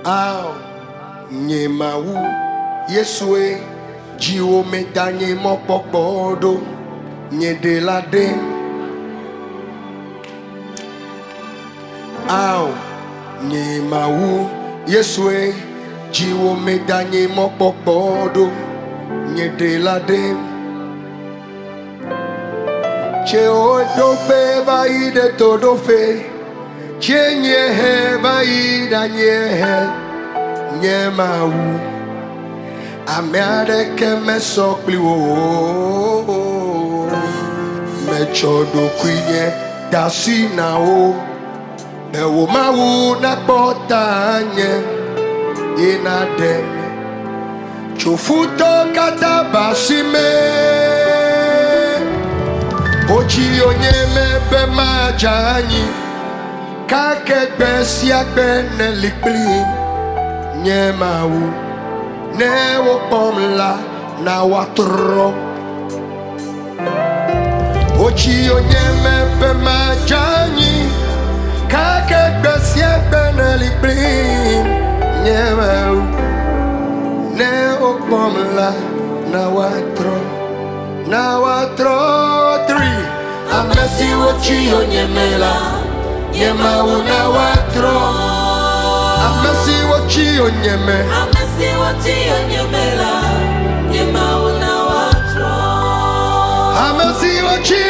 Ao nye mawu Yesue jiwo meta nye mokpokpodo nye de la de. Ao nye mawu Yesue jiwo meta nye mokpokpodo nye de la de. Che o do fe va ide todo fe. Che nye he va ida nye he nye mawu. Amiade ke me sokli wo me chodo kwinye dasi na o me wo mawu na kpota nye ina dem chofuto kata basime ochi onye mebe majanyi kake gbesi agbe ne likpli nye mawu ne wo pomla na watro ochi onye mepe majanyi kake gbesi beneli blim nyema ne wo pomla na watro 3 amesi ochi onye mela nyema na watro amesi ochi onye me Amesi wati onyemela, yema una watro. Amesi wati